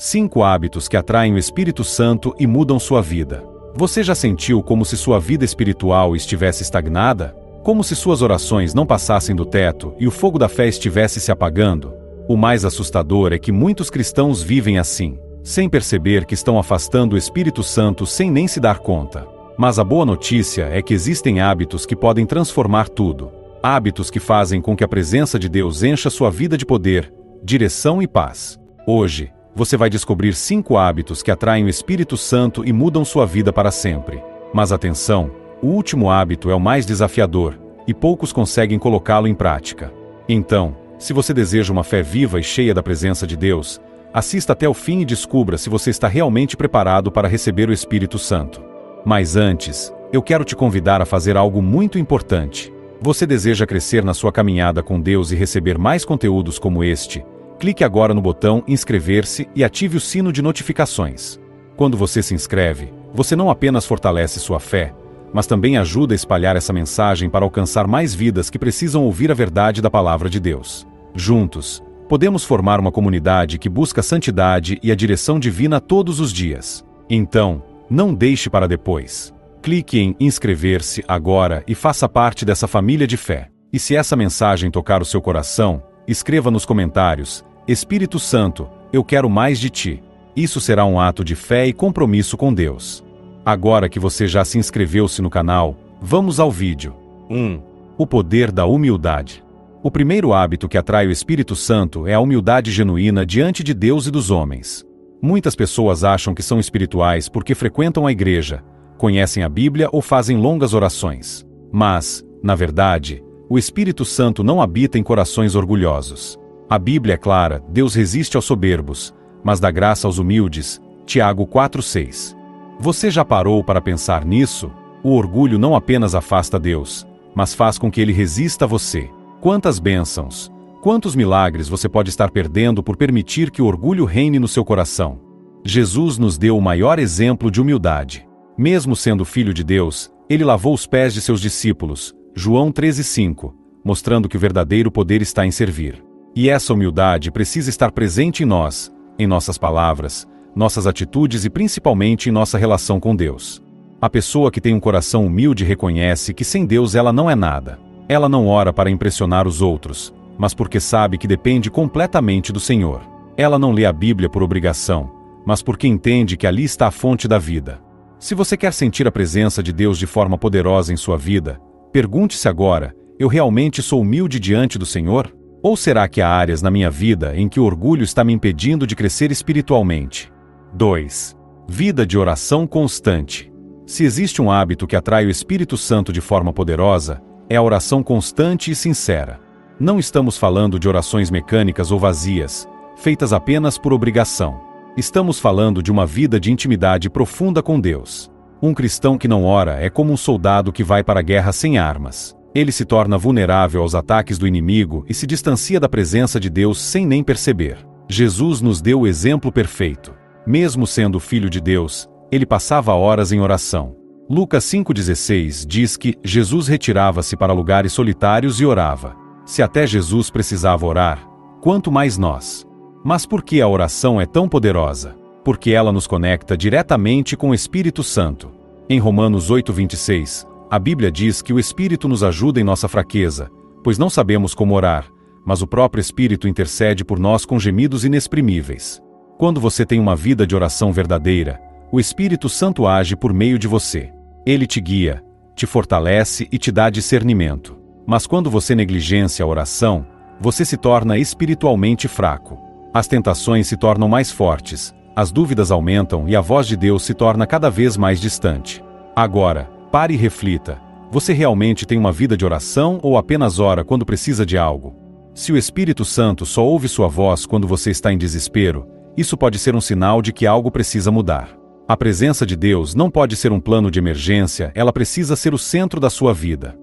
5 hábitos que atraem o Espírito Santo e mudam sua vida. Você já sentiu como se sua vida espiritual estivesse estagnada? Como se suas orações não passassem do teto e o fogo da fé estivesse se apagando? O mais assustador é que muitos cristãos vivem assim, sem perceber que estão afastando o Espírito Santo sem nem se dar conta. Mas a boa notícia é que existem hábitos que podem transformar tudo. Hábitos que fazem com que a presença de Deus encha sua vida de poder, direção e paz. Hoje, você vai descobrir 5 hábitos que atraem o Espírito Santo e mudam sua vida para sempre. Mas atenção, o último hábito é o mais desafiador, e poucos conseguem colocá-lo em prática. Então, se você deseja uma fé viva e cheia da presença de Deus, assista até o fim e descubra se você está realmente preparado para receber o Espírito Santo. Mas antes, eu quero te convidar a fazer algo muito importante. Você deseja crescer na sua caminhada com Deus e receber mais conteúdos como este? Clique agora no botão inscrever-se e ative o sino de notificações. Quando você se inscreve, você não apenas fortalece sua fé, mas também ajuda a espalhar essa mensagem para alcançar mais vidas que precisam ouvir a verdade da palavra de Deus. Juntos, podemos formar uma comunidade que busca a santidade e a direção divina todos os dias. Então, não deixe para depois. Clique em inscrever-se agora e faça parte dessa família de fé. E se essa mensagem tocar o seu coração, escreva nos comentários: Espírito Santo, eu quero mais de ti. Isso será um ato de fé e compromisso com Deus. Agora que você já se inscreveu-se no canal, vamos ao vídeo. 1. O poder da humildade. O primeiro hábito que atrai o Espírito Santo é a humildade genuína diante de Deus e dos homens. Muitas pessoas acham que são espirituais porque frequentam a igreja, conhecem a Bíblia ou fazem longas orações. Mas, na verdade, o Espírito Santo não habita em corações orgulhosos. A Bíblia é clara: Deus resiste aos soberbos, mas dá graça aos humildes. Tiago 4:6. Você já parou para pensar nisso? O orgulho não apenas afasta Deus, mas faz com que ele resista a você. Quantas bênçãos, quantos milagres você pode estar perdendo por permitir que o orgulho reine no seu coração? Jesus nos deu o maior exemplo de humildade. Mesmo sendo filho de Deus, ele lavou os pés de seus discípulos, João 13:5, mostrando que o verdadeiro poder está em servir. E essa humildade precisa estar presente em nossas palavras, nossas atitudes e principalmente em nossa relação com Deus. A pessoa que tem um coração humilde reconhece que sem Deus ela não é nada. Ela não ora para impressionar os outros, mas porque sabe que depende completamente do Senhor. Ela não lê a Bíblia por obrigação, mas porque entende que ali está a fonte da vida. Se você quer sentir a presença de Deus de forma poderosa em sua vida, pergunte-se agora: eu realmente sou humilde diante do Senhor? Ou será que há áreas na minha vida em que o orgulho está me impedindo de crescer espiritualmente? 2. Vida de oração constante. Se existe um hábito que atrai o Espírito Santo de forma poderosa, é a oração constante e sincera. Não estamos falando de orações mecânicas ou vazias, feitas apenas por obrigação. Estamos falando de uma vida de intimidade profunda com Deus. Um cristão que não ora é como um soldado que vai para a guerra sem armas. Ele se torna vulnerável aos ataques do inimigo e se distancia da presença de Deus sem nem perceber. Jesus nos deu o exemplo perfeito. Mesmo sendo filho de Deus, ele passava horas em oração. Lucas 5,16 diz que Jesus retirava-se para lugares solitários e orava. Se até Jesus precisava orar, quanto mais nós? Mas por que a oração é tão poderosa? Porque ela nos conecta diretamente com o Espírito Santo. Em Romanos 8,26, a Bíblia diz que o Espírito nos ajuda em nossa fraqueza, pois não sabemos como orar, mas o próprio Espírito intercede por nós com gemidos inexprimíveis. Quando você tem uma vida de oração verdadeira, o Espírito Santo age por meio de você. Ele te guia, te fortalece e te dá discernimento. Mas quando você negligencia a oração, você se torna espiritualmente fraco. As tentações se tornam mais fortes, as dúvidas aumentam e a voz de Deus se torna cada vez mais distante. Agora, pare e reflita: você realmente tem uma vida de oração ou apenas ora quando precisa de algo? Se o Espírito Santo só ouve sua voz quando você está em desespero, isso pode ser um sinal de que algo precisa mudar. A presença de Deus não pode ser um plano de emergência, ela precisa ser o centro da sua vida.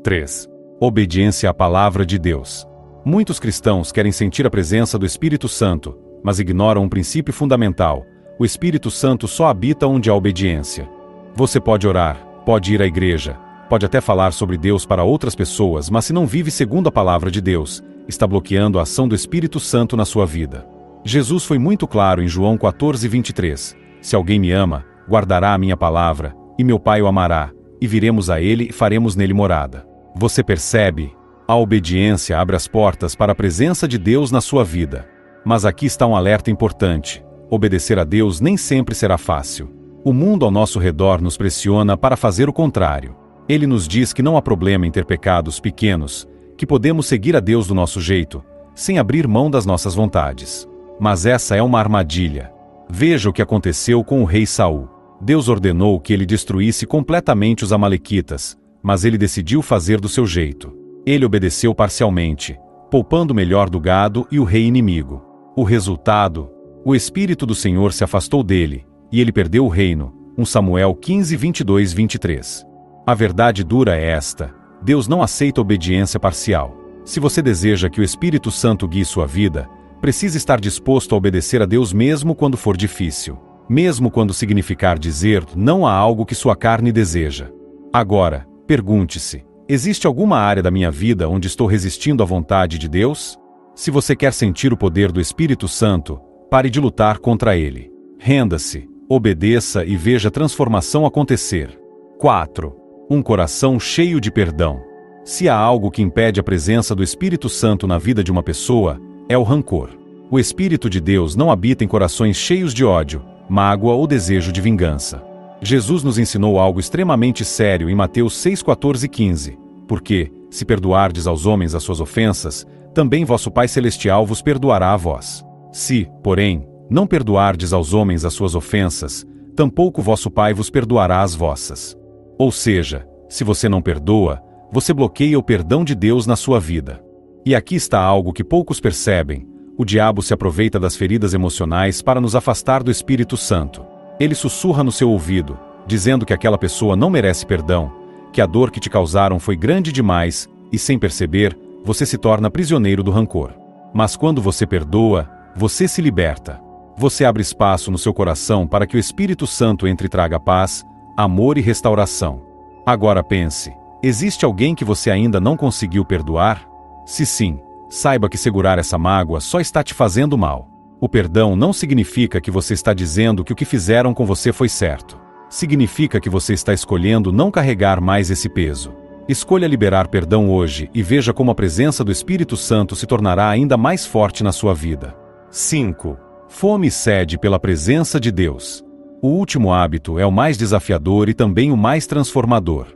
3. Obediência à palavra de Deus. Muitos cristãos querem sentir a presença do Espírito Santo, mas ignoram um princípio fundamental: o Espírito Santo só habita onde há obediência. Você pode orar, pode ir à igreja, pode até falar sobre Deus para outras pessoas, mas se não vive segundo a palavra de Deus, está bloqueando a ação do Espírito Santo na sua vida. Jesus foi muito claro em João 14:23. Se alguém me ama, guardará a minha palavra, e meu Pai o amará, e viremos a ele e faremos nele morada. Você percebe? A obediência abre as portas para a presença de Deus na sua vida. Mas aqui está um alerta importante. Obedecer a Deus nem sempre será fácil. O mundo ao nosso redor nos pressiona para fazer o contrário. Ele nos diz que não há problema em ter pecados pequenos, que podemos seguir a Deus do nosso jeito, sem abrir mão das nossas vontades. Mas essa é uma armadilha. Veja o que aconteceu com o rei Saul. Deus ordenou que ele destruísse completamente os amalequitas, mas ele decidiu fazer do seu jeito. Ele obedeceu parcialmente, poupando o melhor do gado e o rei inimigo. O resultado? O Espírito do Senhor se afastou dele, e ele perdeu o reino. 1 Samuel 15:22-23. A verdade dura é esta: Deus não aceita obediência parcial. Se você deseja que o Espírito Santo guie sua vida, precisa estar disposto a obedecer a Deus mesmo quando for difícil. Mesmo quando significar dizer não a algo que sua carne deseja. Agora, pergunte-se: existe alguma área da minha vida onde estou resistindo à vontade de Deus? Se você quer sentir o poder do Espírito Santo, pare de lutar contra ele. Renda-se, obedeça e veja a transformação acontecer. 4. Um coração cheio de perdão. Se há algo que impede a presença do Espírito Santo na vida de uma pessoa, é o rancor. O Espírito de Deus não habita em corações cheios de ódio, mágoa ou desejo de vingança. Jesus nos ensinou algo extremamente sério em Mateus 6:14-15. Porque, se perdoardes aos homens as suas ofensas, também vosso Pai Celestial vos perdoará a vós. Se, porém, não perdoardes aos homens as suas ofensas, tampouco vosso Pai vos perdoará as vossas. Ou seja, se você não perdoa, você bloqueia o perdão de Deus na sua vida. E aqui está algo que poucos percebem: o diabo se aproveita das feridas emocionais para nos afastar do Espírito Santo. Ele sussurra no seu ouvido, dizendo que aquela pessoa não merece perdão, que a dor que te causaram foi grande demais, e sem perceber, você se torna prisioneiro do rancor. Mas quando você perdoa, você se liberta. Você abre espaço no seu coração para que o Espírito Santo entre e traga paz, amor e restauração. Agora pense: existe alguém que você ainda não conseguiu perdoar? Se sim, saiba que segurar essa mágoa só está te fazendo mal. O perdão não significa que você está dizendo que o que fizeram com você foi certo. Significa que você está escolhendo não carregar mais esse peso. Escolha liberar perdão hoje e veja como a presença do Espírito Santo se tornará ainda mais forte na sua vida. 5. Fome e sede pela presença de Deus. O último hábito é o mais desafiador e também o mais transformador.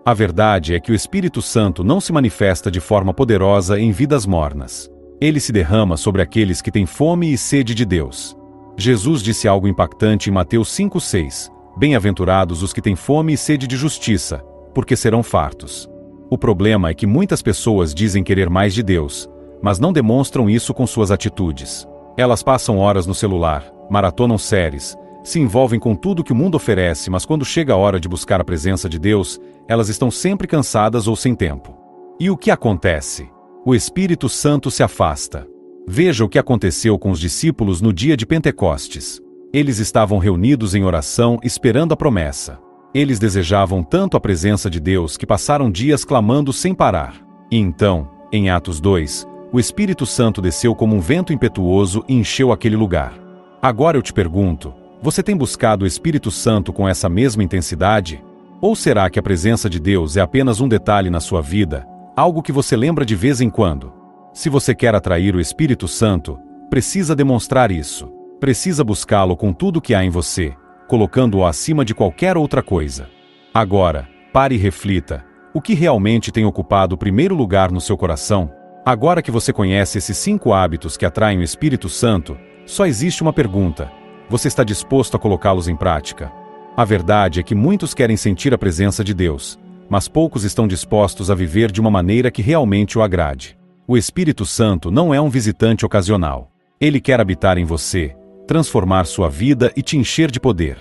A verdade é que o Espírito Santo não se manifesta de forma poderosa em vidas mornas. Ele se derrama sobre aqueles que têm fome e sede de Deus. Jesus disse algo impactante em Mateus 5:6. Bem-aventurados os que têm fome e sede de justiça, porque serão fartos. O problema é que muitas pessoas dizem querer mais de Deus, mas não demonstram isso com suas atitudes. Elas passam horas no celular, maratonam séries, se envolvem com tudo que o mundo oferece, mas quando chega a hora de buscar a presença de Deus, elas estão sempre cansadas ou sem tempo. E o que acontece? O Espírito Santo se afasta. Veja o que aconteceu com os discípulos no dia de Pentecostes. Eles estavam reunidos em oração esperando a promessa. Eles desejavam tanto a presença de Deus que passaram dias clamando sem parar. E então, em Atos 2, o Espírito Santo desceu como um vento impetuoso e encheu aquele lugar. Agora eu te pergunto: você tem buscado o Espírito Santo com essa mesma intensidade? Ou será que a presença de Deus é apenas um detalhe na sua vida, algo que você lembra de vez em quando? Se você quer atrair o Espírito Santo, precisa demonstrar isso. Precisa buscá-lo com tudo o que há em você, colocando-o acima de qualquer outra coisa. Agora, pare e reflita: o que realmente tem ocupado o primeiro lugar no seu coração? Agora que você conhece esses 5 hábitos que atraem o Espírito Santo, só existe uma pergunta: você está disposto a colocá-los em prática? A verdade é que muitos querem sentir a presença de Deus, mas poucos estão dispostos a viver de uma maneira que realmente o agrade. O Espírito Santo não é um visitante ocasional. Ele quer habitar em você, transformar sua vida e te encher de poder.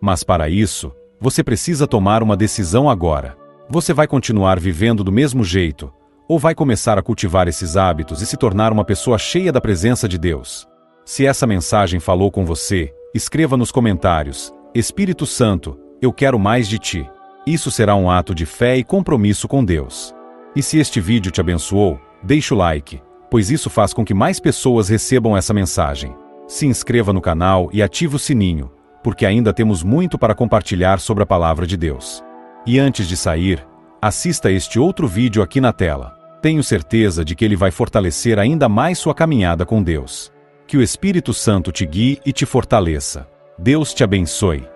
Mas para isso, você precisa tomar uma decisão agora. Você vai continuar vivendo do mesmo jeito, ou vai começar a cultivar esses hábitos e se tornar uma pessoa cheia da presença de Deus? Se essa mensagem falou com você, escreva nos comentários: Espírito Santo, eu quero mais de ti. Isso será um ato de fé e compromisso com Deus. E se este vídeo te abençoou, deixe o like, pois isso faz com que mais pessoas recebam essa mensagem. Se inscreva no canal e ative o sininho, porque ainda temos muito para compartilhar sobre a Palavra de Deus. E antes de sair, assista este outro vídeo aqui na tela. Tenho certeza de que ele vai fortalecer ainda mais sua caminhada com Deus. Que o Espírito Santo te guie e te fortaleça. Deus te abençoe.